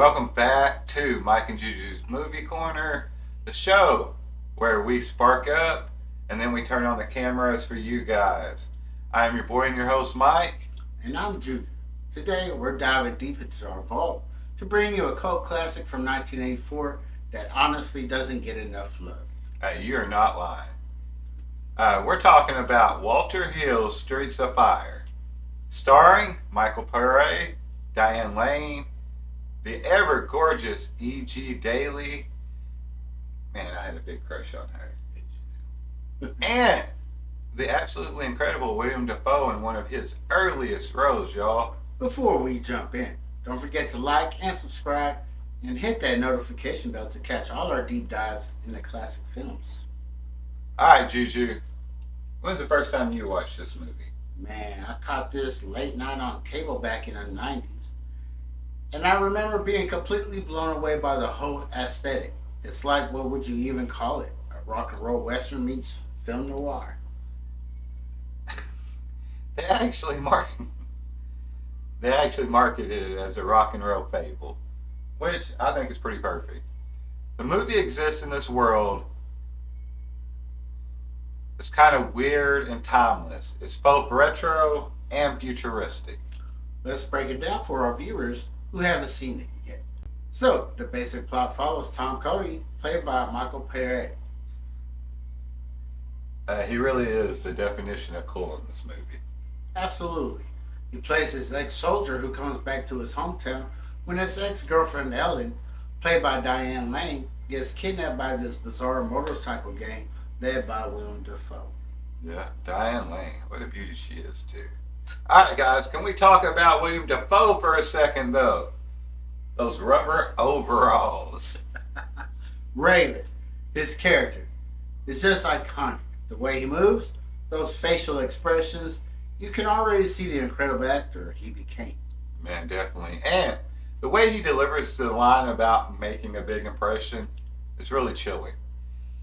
welcome back to Mike and Juju's Movie Corner, the show where we spark up and then we turn on the cameras for you guys. I am your boy and your host, Mike. And I'm Juju. Today we're diving deep into our vault to bring you a cult classic from 1984 that honestly doesn't get enough love. You're not lying. We're talking about Walter Hill's Streets of Fire, starring Michael Paré, Diane Lane, the ever gorgeous E.G. Daily. Man, I had a big crush on her. And the absolutely incredible Willem Dafoe in one of his earliest roles, y'all. Before we jump in, don't forget to like and subscribe and hit that notification bell to catch all our deep dives in the classic films. Alright, Juju. When's the first time you watched this movie? Man, I caught this late night on cable back in the 90s. And I remember being completely blown away by the whole aesthetic. It's like, what would you even call it? A rock and roll western meets film noir. They actually marketed it as a rock and roll fable, which I think is pretty perfect. The movie exists in this world. It's kind of weird and timeless. It's both retro and futuristic. Let's break it down for our viewers who haven't seen it yet. So, the basic plot follows Tom Cody, played by Michael Paré. He really is the definition of cool in this movie. Absolutely. He plays his ex-soldier who comes back to his hometown when his ex-girlfriend Ellen, played by Diane Lane, gets kidnapped by this bizarre motorcycle gang led by Willem Dafoe. Yeah, Diane Lane. What a beauty she is, too. Alright, guys, can we talk about Willem Dafoe for a second, though? Those rubber overalls. Raven, his character, is just iconic. The way he moves, those facial expressions, you can already see the incredible actor he became. Man, definitely. And the way he delivers the line about making a big impression is really chilling.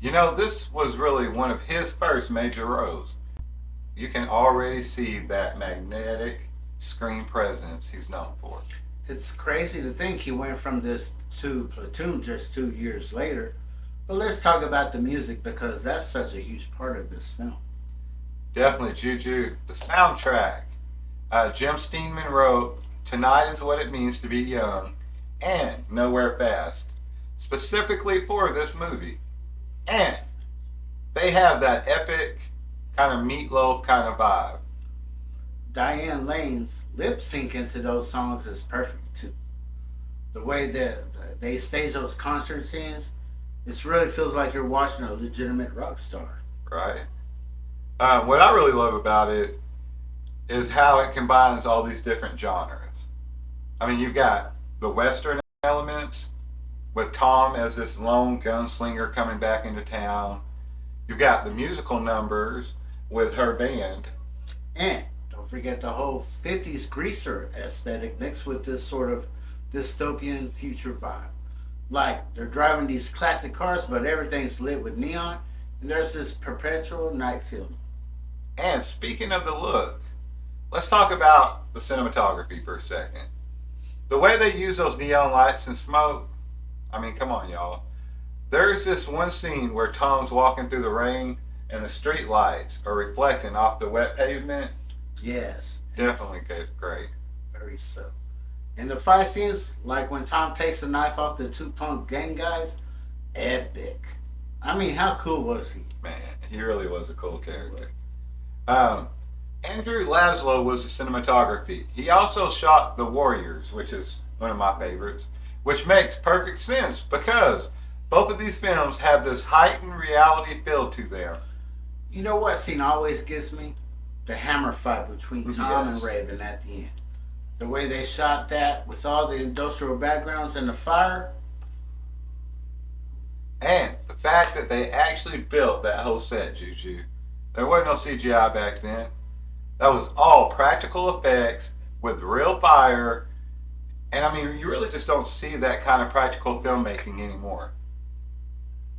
You know, this was really one of his first major roles. You can already see that magnetic screen presence he's known for. It's crazy to think he went from this to Platoon just 2 years later. But let's talk about the music because that's such a huge part of this film. Definitely, Juju. The soundtrack. Jim Steinman wrote Tonight Is What It Means to Be Young and Nowhere Fast, specifically for this movie. And they have that epic kind of meatloaf kind of vibe. Diane Lane's lip sync into those songs is perfect too. The way that they stage those concert scenes, it really feels like you're watching a legitimate rock star. Right. What I really love about it is how it combines all these different genres. I mean, you've got the Western elements with Tom as this lone gunslinger coming back into town. You've got the musical numbers with her band. And don't forget the whole 50s greaser aesthetic mixed with this sort of dystopian future vibe. Like, they're driving these classic cars, but everything's lit with neon, and there's this perpetual night feeling. And speaking of the look, let's talk about the cinematography for a second. The way they use those neon lights and smoke, I mean, come on, y'all. There's this one scene where Tom's walking through the rain and the street lights are reflecting off the wet pavement. Yes. Definitely great. Very so. And the fight scenes, like when Tom takes the knife off the two punk gang guys, epic. I mean, how cool was he? Man, he really was a cool character. Andrew Laszlo was the cinematography. He also shot The Warriors, which is one of my favorites, which makes perfect sense because both of these films have this heightened reality feel to them. You know what scene always gets me? The hammer fight between Tom and Raven at the end. The way they shot that with all the industrial backgrounds and the fire. And the fact that they actually built that whole set, Juju. There wasn't no CGI back then. That was all practical effects with real fire. And I mean, you really just don't see that kind of practical filmmaking anymore.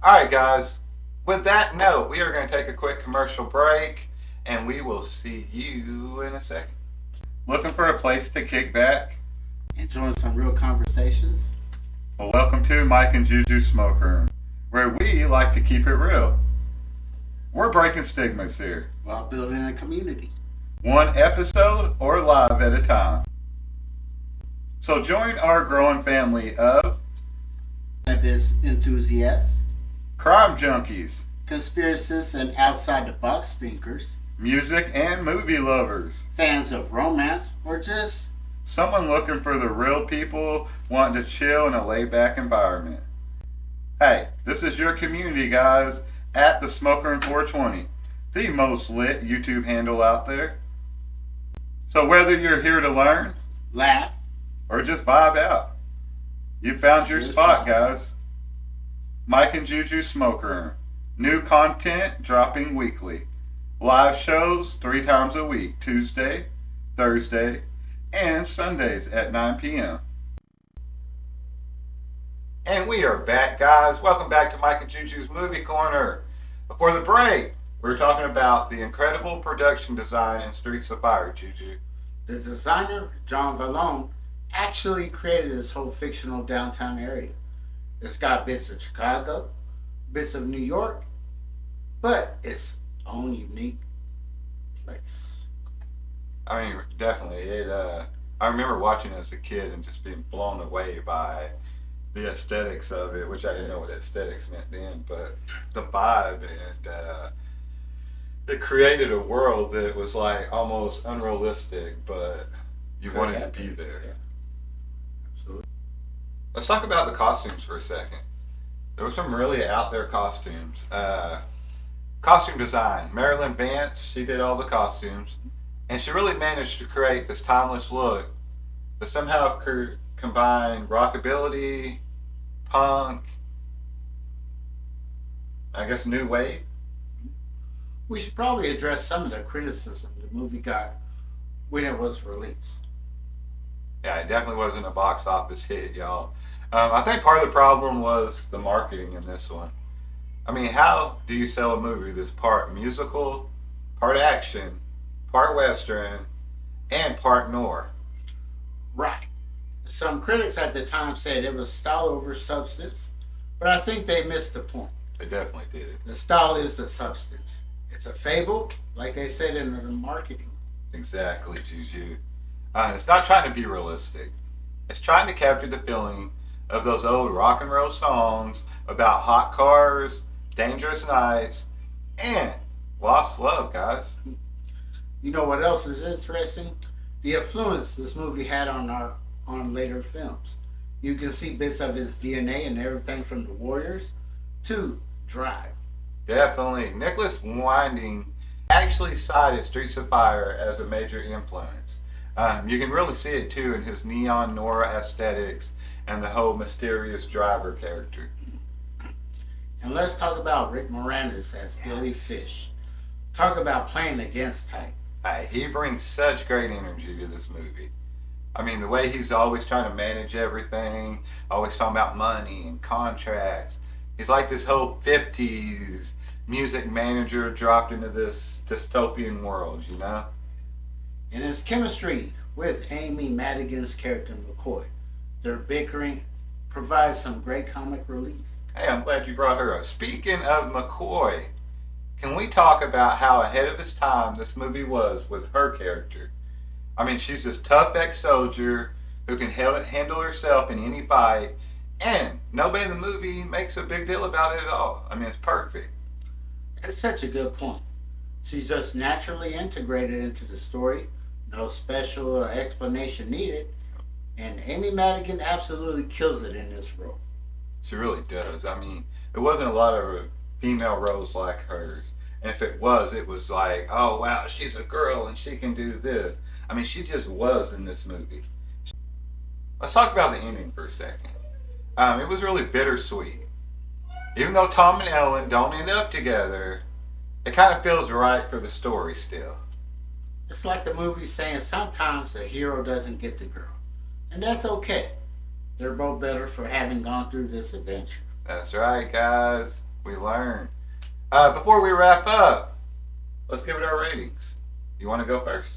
Alright, guys. With that note, we are going to take a quick commercial break. And we will see you in a second. Looking for a place to kick back? Enjoying some real conversations? Well, welcome to Mike and Juju Smoke Room, where we like to keep it real. We're breaking stigmas here, while building a community. one episode or live at a time. So join our growing family of Cannabis enthusiasts, crime junkies, conspiracists and outside the box thinkers, music and movie lovers, fans of romance, or just someone looking for the real people wanting to chill in a laid-back environment. Hey, this is your community, guys, at the Smoker in 420, the most lit YouTube handle out there. So whether you're here to learn, laugh, or just vibe out, you found your spot, guys. Mike and Juju Smoker Room. New content dropping weekly. Live shows 3 times a week, Tuesday, Thursday, and Sundays at 9 p.m. And we are back, guys. Welcome back to Mike and Juju's Movie Corner. Before the break, we were talking about the incredible production design in Streets of Fire, Juju. The designer, John Vallone, actually created this whole fictional downtown area. It's got bits of Chicago, bits of New York, but its own unique place. I mean, definitely. I remember watching it as a kid and just being blown away by the aesthetics of it, which I didn't know what aesthetics meant then, but the vibe, and it created a world that was like almost unrealistic, but you wanted to be there. Yeah. Absolutely. Let's talk about the costumes for a second. There were some really out there costumes. Costume design. Marilyn Vance, she did all the costumes. And she really managed to create this timeless look that somehow combined rockabilly, punk, I guess new wave. We should probably address some of the criticism the movie got when it was released. Yeah, it definitely wasn't a box office hit, y'all. I think part of the problem was the marketing in this one. I mean, how do you sell a movie that's part musical, part action, part western, and part noir? Right. Some critics at the time said it was style over substance, but I think they missed the point. They definitely did. The style is the substance. It's a fable, like they said in the marketing. Exactly, Juju. It's not trying to be realistic. It's trying to capture the feeling of those old rock and roll songs about hot cars, dangerous nights, and lost love, guys. You know what else is interesting? The influence this movie had on later films. You can see bits of his DNA and everything from The Warriors to Drive. Definitely. Nicholas Winding actually cited Streets of Fire as a major influence. You can really see it too in his neon-noir aesthetics and the whole mysterious driver character. And let's talk about Rick Moranis as Billy Fish. Talk about playing against type. He brings such great energy to this movie. I mean, the way he's always trying to manage everything, always talking about money and contracts. He's like this whole 50s music manager dropped into this dystopian world, you know? And his chemistry with Amy Madigan's character McCoy. Their bickering provides some great comic relief. Hey, I'm glad you brought her up. Speaking of McCoy, can we talk about how ahead of its time this movie was with her character? I mean, she's this tough ex-soldier who can handle herself in any fight, and nobody in the movie makes a big deal about it at all. I mean, it's perfect. That's such a good point. She's just naturally integrated into the story, no special explanation needed, and Amy Madigan absolutely kills it in this role. She really does. I mean, there wasn't a lot of female roles like hers. And if it was like, oh wow, she's a girl and she can do this. I mean, she just was in this movie. Let's talk about the ending for a second. It was really bittersweet. Even though Tom and Ellen don't end up together, it kind of feels right for the story still. It's like the movie saying sometimes the hero doesn't get the girl. And that's okay. They're both better for having gone through this adventure. That's right, guys. We learn. Before we wrap up, let's give it our ratings. You want to go first?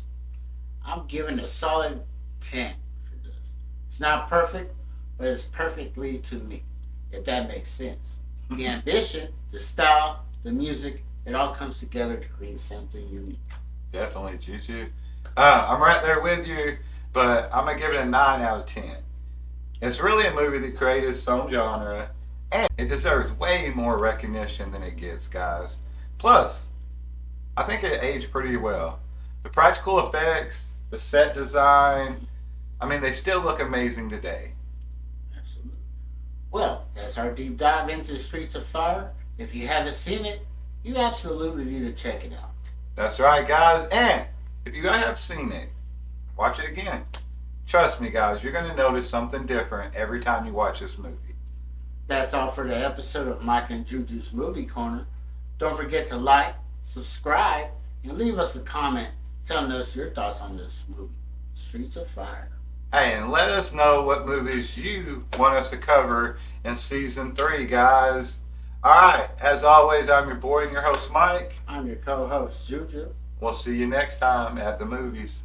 I'm giving a solid 10 for this. It's not perfect, but it's perfectly to me, if that makes sense. The ambition, the style, the music, it all comes together to create something unique. Definitely, Juju. I'm right there with you, but I'm gonna give it a 9 out of 10. It's really a movie that created its own genre, and it deserves way more recognition than it gets, guys. Plus, I think it aged pretty well. The practical effects, the set design, I mean, they still look amazing today. Absolutely. Well, that's our deep dive into Streets of Fire. If you haven't seen it, you absolutely need to check it out. That's right, guys. And if you have seen it, watch it again. Trust me, guys, you're going to notice something different every time you watch this movie. That's all for the episode of Mike and Juju's Movie Corner. Don't forget to like, subscribe, and leave us a comment telling us your thoughts on this movie, Streets of Fire. Hey, and let us know what movies you want us to cover in season 3, guys. Alright, as always, I'm your boy and your host, Mike. I'm your co-host, Juju. We'll see you next time at the movies.